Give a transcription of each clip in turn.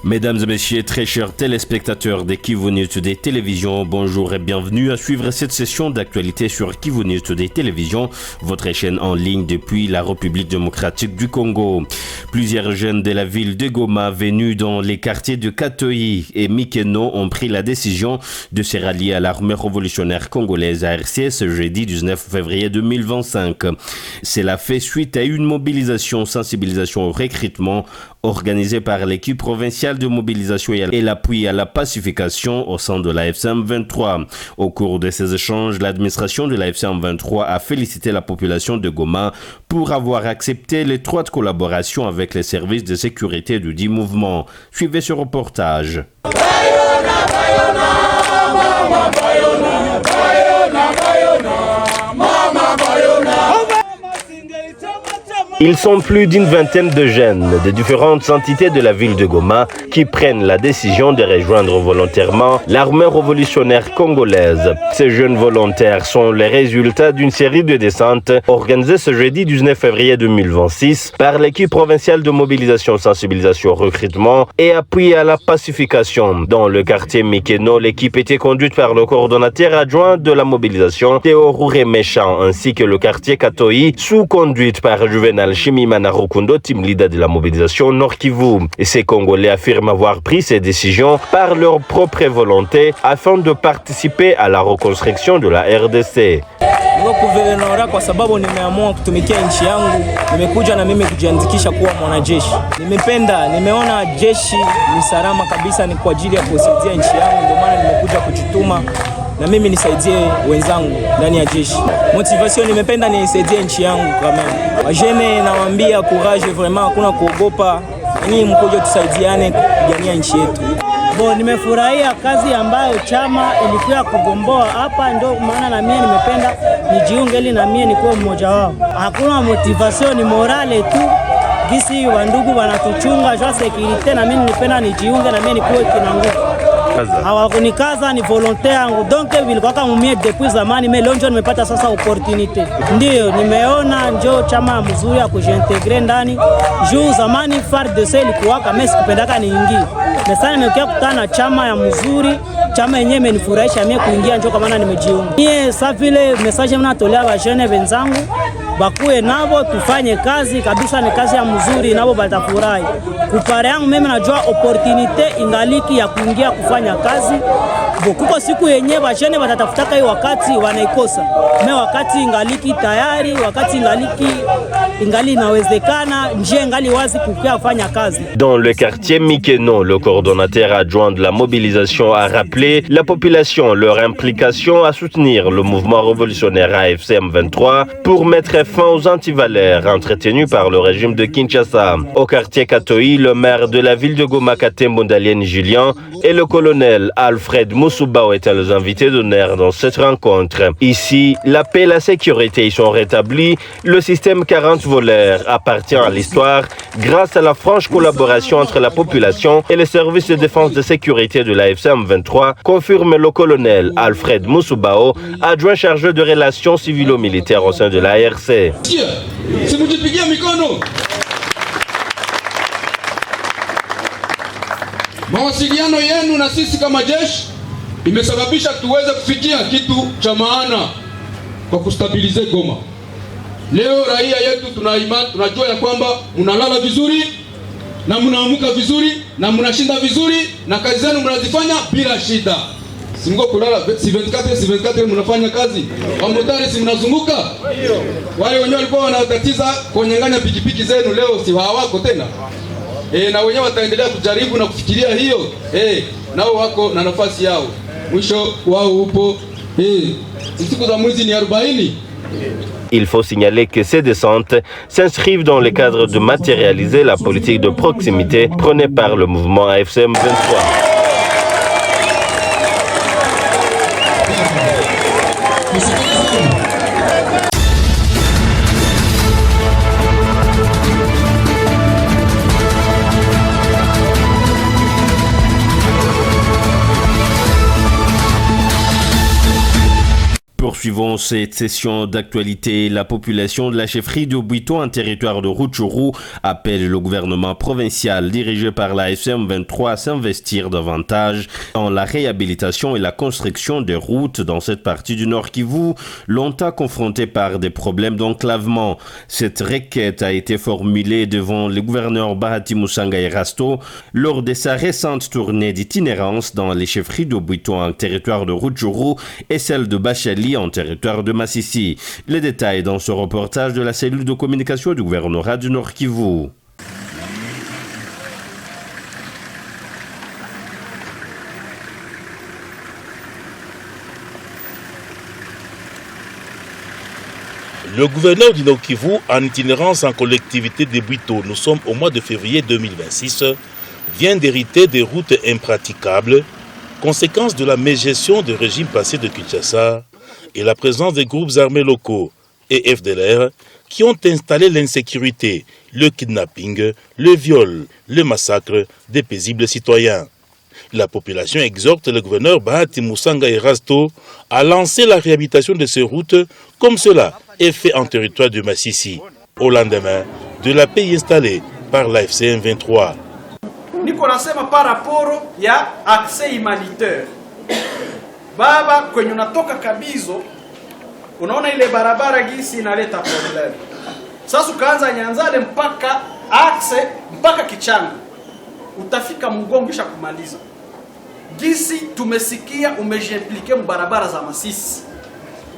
Mesdames et messieurs, très chers téléspectateurs de Kivu News Today Télévision, bonjour et bienvenue à suivre cette session d'actualité sur Kivu News Today Télévision, votre chaîne en ligne depuis la République démocratique du Congo. Plusieurs jeunes de la ville de Goma venus dans les quartiers de Katoyi et Mikeno ont pris la décision de se rallier à l'armée révolutionnaire congolaise ARC ce jeudi 19 février 2025. Cela fait suite à une mobilisation, sensibilisation au recrutement organisée par l'équipe provinciale de mobilisation et l'appui à la pacification au sein de la FCM 23. Au cours de ces échanges, l'administration de la FCM 23 a félicité la population de Goma pour avoir accepté l'étroite collaboration avec les services de sécurité du dit mouvement. Suivez ce reportage. Ils sont plus d'une vingtaine de jeunes de différentes entités de la ville de Goma qui prennent la décision de rejoindre volontairement l'armée révolutionnaire congolaise. Ces jeunes volontaires sont les résultats d'une série de descentes organisées ce jeudi 19 février 2026 par l'équipe provinciale de mobilisation, sensibilisation, recrutement et appui à la pacification. Dans le quartier Mikeno, l'équipe était conduite par le coordonnateur adjoint de la mobilisation, Théo Rouré-Méchant, ainsi que le quartier Katoyi, sous conduite par Juvenal Chimimana Rukundo, team leader de la mobilisation Nord Kivu. Et ces Congolais affirment avoir pris ces décisions par leur propre volonté afin de participer à la reconstruction de la RDC. Niko kuvernora kwa sababu nimeamua kutumikia nchi yangu, nimekuja na mimi kujiandikisha kuwa mwanajeshi. Nimeona jeshi ni salama kabisa, ni kwa ajili ya kusaidia nchi yangu, ndio maana nimekuja kujituma na mimi nisaidie wenzangu ndani ya jeshi. Motivation nimependa nisaidie nchi yangu kama. Wajene nawaambia courage, vraiment hakuna kuogopa. Ni mkojo tusaidiane kupigania nchi yetu. Nimefurahia kazi ambayo chama ilikuwa kugomboa hapa, ndio maana na mimi nimependa nijiunge ili na mimi nikuwe mmoja wao. Hakuna motivation, ni morale tu. Gisi wandugu wanatuchunga jwa security, na mimi nipenda nijiunge na mimi nikuwe kinanguka. Hawakunikaza, ni volontaire yangu. Donc vilikuwa kama mimi depuis zamani, mimi leo ndio nimepata sasa opportunity. Ndio nimeona njoo chama mzuri ya kujintegre ndani. Juu zamani FARDC ilikuwa kama sikupendaka niingie. Sasa nimekuja kukutana na chama ya mzuri, chama yenyewe imenifurahisha mimi kuingia, njoo kama nimejiunga. Mimi sasa vile message mnatolea wajene wenzangu, bakuwe nabo tufanye kazi kabisa, ni kazi ya mzuri, nabo batafurahi. Kupare yangu mimi najua opportunity ingaliki ya kuingia kufanya kazi. Kuko siku yenyewe wajene watatafutaka hiyo wakati wanaikosa. Mimi wakati ingaliki tayari, wakati ingali inawezekana, njia ingali wazi kukia kufanya kazi. Dans le quartier Mikeno, le coordonnateur adjoint de la mobilisation a rappelé la population leur implication à soutenir le mouvement révolutionnaire AFCM 23 pour mettre fin aux antivaleurs entretenus par le régime de Kinshasa. Au quartier Katoyi, le maire de la ville de Goma, Katembo Ndalienne Julien, et le colonel Alfred Moussoubao étaient les invités d'honneur dans cette rencontre. Ici, la paix et la sécurité y sont rétablis. Le système 40 voleurs appartient à l'histoire grâce à la franche collaboration entre la population et les services de défense de sécurité de la FCM 23, confirme le colonel Alfred Moussoubao, adjoint chargé de relations civilo-militaires au sein de l'ARC. Mawasiliano yenu na sisi kama jeshi imesababisha tuweze kufikia kitu cha maana kwa kustabilize Goma. Leo raia yetu tunajua ya kwamba mnalala vizuri na mnaamka vizuri na mnashinda vizuri na kazi zenu mnazifanya bila shida. Si mko kulala 24 mnafanya kazi. Wamotari si mnazunguka. Wale wenyewe walikuwa wanatatiza kunyang'anya pikipiki zenu, leo si hawako tena. Na wenyewe wataendelea kujaribu na kufikiria hiyo. Nao wako na nafasi yao. Mwisho wao upo. Siku za mwezi ni 40. Il faut signaler que ces descentes s'inscrivent dans le cadre de matérialiser la politique de proximité prônée par le mouvement AFCM 23. Poursuivons cette session d'actualité. La population de la chefferie de Bouito, en territoire de Rutshuru, appelle le gouvernement provincial dirigé par la FM23 à s'investir davantage dans la réhabilitation et la construction des routes dans cette partie du Nord Kivu, longtemps confrontée par des problèmes d'enclavement. Cette requête a été formulée devant le gouverneur Bahati Musanga Erasto lors de sa récente tournée d'itinérance dans les chefferies de Bouito en territoire de Rutshuru et celle de Bachali en territoire de Massissi. Les détails dans ce reportage de la cellule de communication du gouvernorat du Nord Kivu. Le gouverneur du Nord Kivu, en itinérance en collectivité de Bouito, nous sommes au mois de février 2026, vient d'hériter des routes impraticables, conséquence de la mégestion du régime passé de Kinshasa et la présence des groupes armés locaux et FDLR qui ont installé l'insécurité, le kidnapping, le viol, le massacre des paisibles citoyens. La population exhorte le gouverneur Bahati Musanga Erasto à lancer la réhabilitation de ces routes comme cela est fait en territoire de Massissi, au lendemain de la paix installée par l'AFC M23. Niko nasema par rapport ya accès humanitaire. Baba kwenye unatoka Kabizo unaona ile barabara gisi inaleta problem. Sasa ukaanza Nyanzale mpaka accès mpaka Kichanga. Utafika Mgongo kisha kumaliza. Gisi tumesikia umejiimplique mu barabara za Masisi.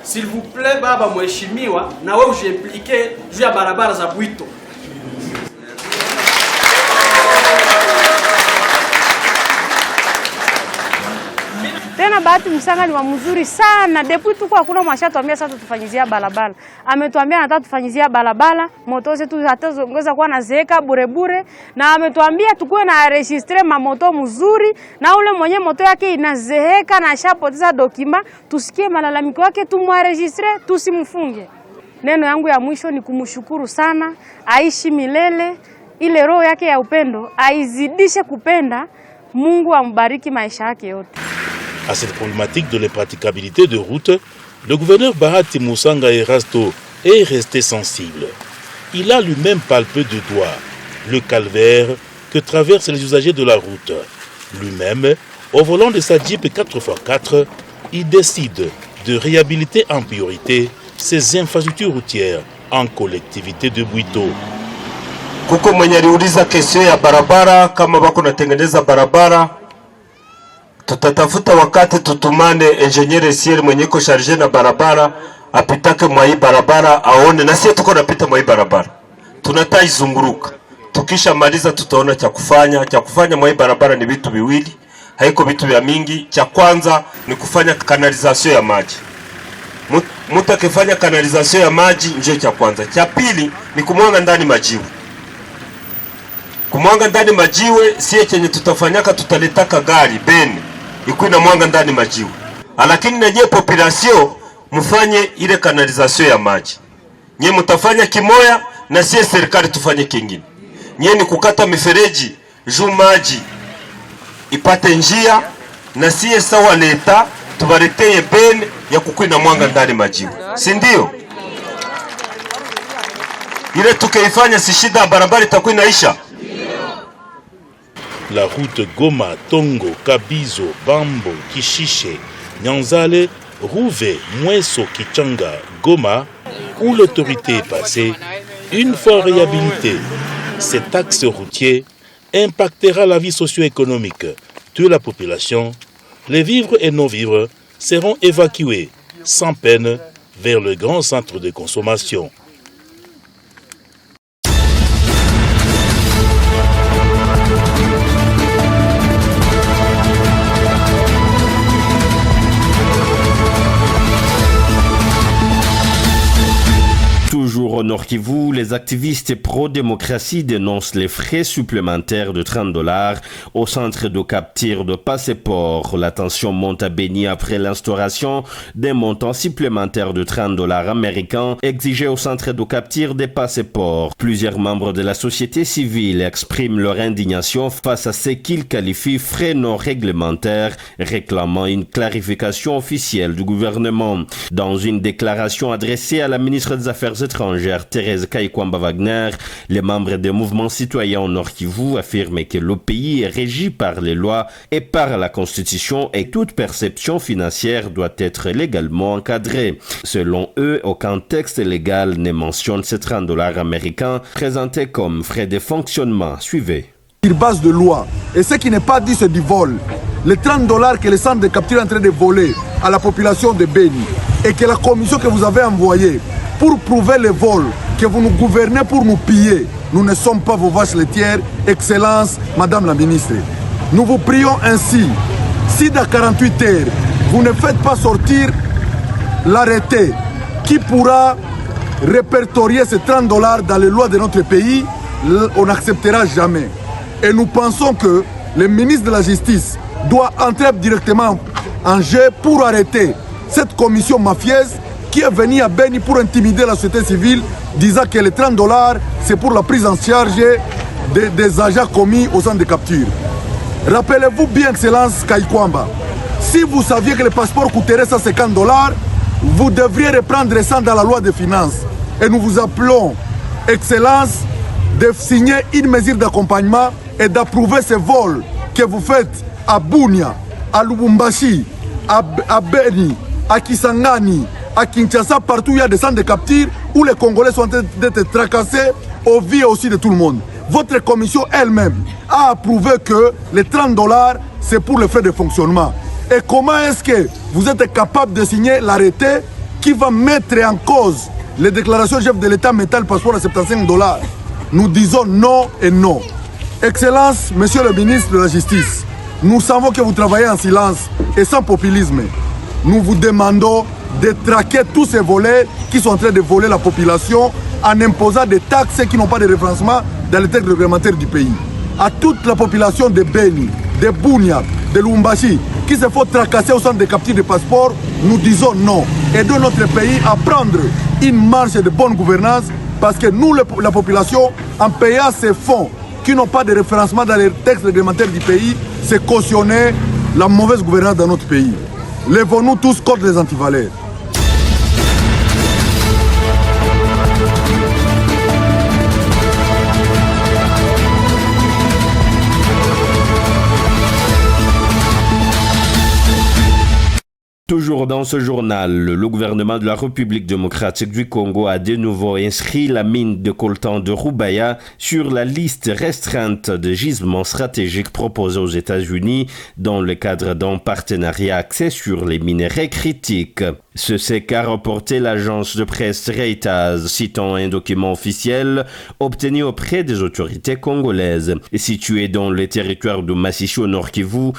S'il vous plaît baba mheshimiwa na wewe ujiimplique juu ya barabara za Bwito. Tena Bahati Musanga ni mzuri sana. Depuis tuko hakuna mwashatuambia sasa tufanyizia barabara. Ametuambia anataka tufanyizia barabara, moto zetu hatazongeza kuwa na zeeka bure na ametuambia tukue na registre mamoto mzuri na ule mwenye moto yake inazeheka na ashapoteza dokima, tusikie malalamiko yake tumwaregistre, tusimfunge. Neno yangu ya mwisho ni kumshukuru sana, aishi milele, ile roho yake ya upendo aizidishe kupenda. Mungu ambariki maisha yake yote. À cette problématique de l'impraticabilité de route, le gouverneur Bahati Musanga Erasto est resté sensible. Il a lui-même palpé du doigt le calvaire que traversent les usagers de la route. Lui-même, au volant de sa Jeep 4x4, il décide de réhabiliter en priorité ses infrastructures routières en collectivité de Bouito. Kuko mwenye aliuliza kesho ya barabara kama bako natengeneza barabara, tutatafuta wakati tutumane engineer sier mwenye ko charge na barabara apitake mwa hii barabara aone na sisi tuko napita mwa hii barabara. Tunataizunguruka. Tukisha maliza tutaona cha kufanya mwa hii barabara ni vitu viwili, haiko vitu vya mingi. Cha kwanza ni kufanya kanalizasyon ya maji. Mtu akifanya kanalizasyon ya maji ndio cha kwanza. Cha pili ni kumwanga ndani majiwe. Kumwanga ndani majiwe siye chenye tutafanyaka, tutaletaka gari beni ikuwe na mwanga ndani majiwe. Lakini na nye population mfanye ile kanalizasyon ya maji. Nye mtafanya kimoya na siye serikali tufanye kingine. Nye ni kukata mifereji juu maji ipate njia na siye sawa leta tubaleteye beni ya kukuwe na mwanga ndani majiwe. Si ndio? Ile tukeifanya si shida, barabara itakuwa inaisha. La route Goma, Tongo, Kabizo, Bambo, Kishiche, Nyanzale, Rouve, Mweso, Kichanga, Goma, où l'autorité est passée, une fois réhabilité, cet axe routier impactera la vie socio-économique de la population. Les vivres et non-vivres seront évacués sans peine vers le grand centre de consommation. Toujours au Nord Kivu, les activistes pro-démocratie dénoncent les frais supplémentaires de $30 au centre de capture de passeports. La tension monte à Béni après l'instauration d'un montant supplémentaire de $30 américains exigé au centre de capture des passeports. Plusieurs membres de la société civile expriment leur indignation face à ce qu'ils qualifient frais non réglementaires, réclamant une clarification officielle du gouvernement. Dans une déclaration adressée à la ministre des Affaires étrangères, Thérèse Kaikwamba-Wagner, les membres des mouvements citoyens au Nord Kivu affirment que le pays est régi par les lois et par la Constitution et toute perception financière doit être légalement encadrée. Selon eux, aucun texte légal ne mentionne ces $30 américains présentés comme frais de fonctionnement. Suivez. Sur base de loi. Et ce qui n'est pas dit, c'est du vol. Les $30 que le centre de capture est en train de voler à la population de Béni et que la commission que vous avez envoyée pour prouver le vol, que vous nous gouvernez pour nous piller, nous ne sommes pas vos vaches laitières, Excellence, Madame la Ministre. Nous vous prions ainsi, si dans 48 heures, vous ne faites pas sortir l'arrêté qui pourra répertorier ces $30 dans les lois de notre pays, on n'acceptera jamais. Et nous pensons que le ministre de la Justice doit entrer directement en jeu pour arrêter cette commission mafieuse qui est venue à Béni pour intimider la société civile, disant que les $30 c'est pour la prise en charge des agents commis au centre de capture. Rappelez-vous bien, Excellence Kaikwamba, si vous saviez que le passeport coûterait $150, vous devriez reprendre ça dans la loi des finances. Et nous vous appelons, Excellence, de signer une mesure d'accompagnement et d'approuver ces vols que vous faites à Bunia, à Lubumbashi, à Béni, à Kisangani, à Kinshasa, partout où il y a des centres de capture où les Congolais sont en train d'être tracassés aux vies aussi de tout le monde. Votre commission elle-même a approuvé que les $30 c'est pour les frais de fonctionnement. Et comment est-ce que vous êtes capable de signer l'arrêté qui va mettre en cause les déclarations du chef de l'État mettant le passeport à $75? Nous disons non et non. Excellence, Monsieur le ministre de la Justice, nous savons que vous travaillez en silence et sans populisme. Nous vous demandons de traquer tous ces volets qui sont en train de voler la population en imposant des taxes qui n'ont pas de référencement dans les textes réglementaires du pays. À toute la population de Béni, de Bunia, de Lubumbashi, qui se faut tracasser au centre de capture de passeports, nous disons non. Aidons notre pays à prendre une marche de bonne gouvernance parce que nous, la population, en payant ces fonds qui n'ont pas de référencement dans les textes réglementaires du pays, c'est cautionner la mauvaise gouvernance dans notre pays. Lèvons-nous tous contre les antivaleurs. Toujours dans ce journal, le gouvernement de la République démocratique du Congo a de nouveau inscrit la mine de coltan de Rubaya sur la liste restreinte de gisements stratégiques proposés aux États-Unis dans le cadre d'un partenariat axé sur les minerais critiques. C'est qu'a reporté l'agence de presse Reuters, citant un document officiel obtenu auprès des autorités congolaises. Situé dans le territoire de Massissi au Nord Kivu,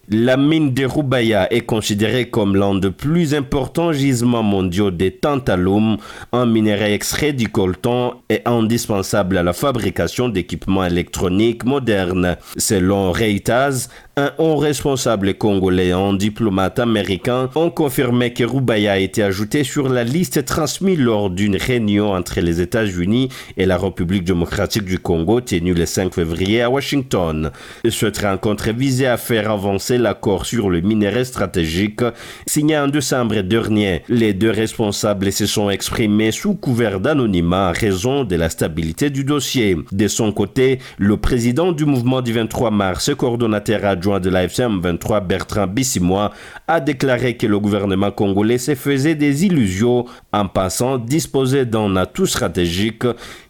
la mine de Rubaya est considérée comme l'un des plus importants gisements mondiaux de tantalum, un minerai extrait du coltan et indispensable à la fabrication d'équipements électroniques modernes. Selon Reuters, un haut responsable congolais et un diplomate américain ont confirmé que Rubaya a été ajouté sur la liste transmise lors d'une réunion entre les États-Unis et la République démocratique du Congo tenue le 5 février à Washington. Cette rencontre visait à faire avancer l'accord sur le minerai stratégique signé en décembre dernier. Les deux responsables se sont exprimés sous couvert d'anonymat en raison de la stabilité du dossier. De son côté, le président du mouvement du 23 mars, coordonnateur adjoint de l'AFCM 23, Bertrand Bissimois, a déclaré que le gouvernement congolais se faisait des illusions en pensant disposer d'un atout stratégique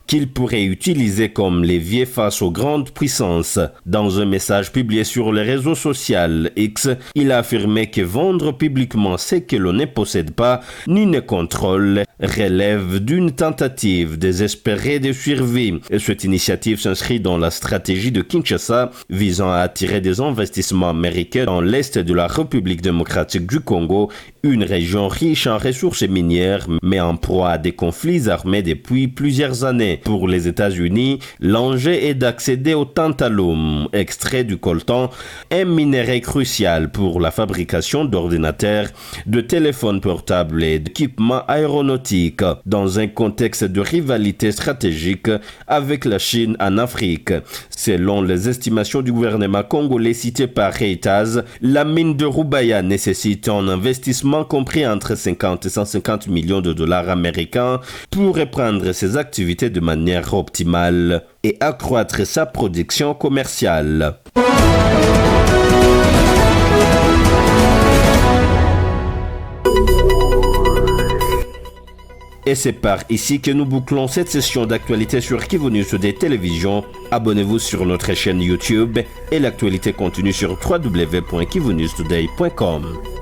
qu'il pourrait utiliser comme levier face aux grandes puissances. Dans un message publié sur les réseaux sociaux X, il a affirmé que vendre publiquement ce que l'on ne possède pas ni ne contrôle relève d'une tentative désespérée de survie. Et cette initiative s'inscrit dans la stratégie de Kinshasa visant à attirer des investissements américains dans l'est de la République démocratique du Congo, une région riche en ressources minières mais en proie à des conflits armés depuis plusieurs années. Pour les États-Unis, l'enjeu est d'accéder au tantalum, extrait du coltan, un minerai crucial pour la fabrication d'ordinateurs, de téléphones portables et d'équipements aéronautiques, dans un contexte de rivalité stratégique avec la Chine en Afrique. Selon les estimations du gouvernement congolais cité par Reuters, la mine de Rubaya nécessite un investissement compris entre 50 et 150 millions de dollars américains pour reprendre ses activités de manière optimale et accroître sa production commerciale. Et c'est par ici que nous bouclons cette session d'actualité sur Kivu News des télévisions. Abonnez-vous sur notre chaîne YouTube et l'actualité continue sur www.kivunewstoday.com.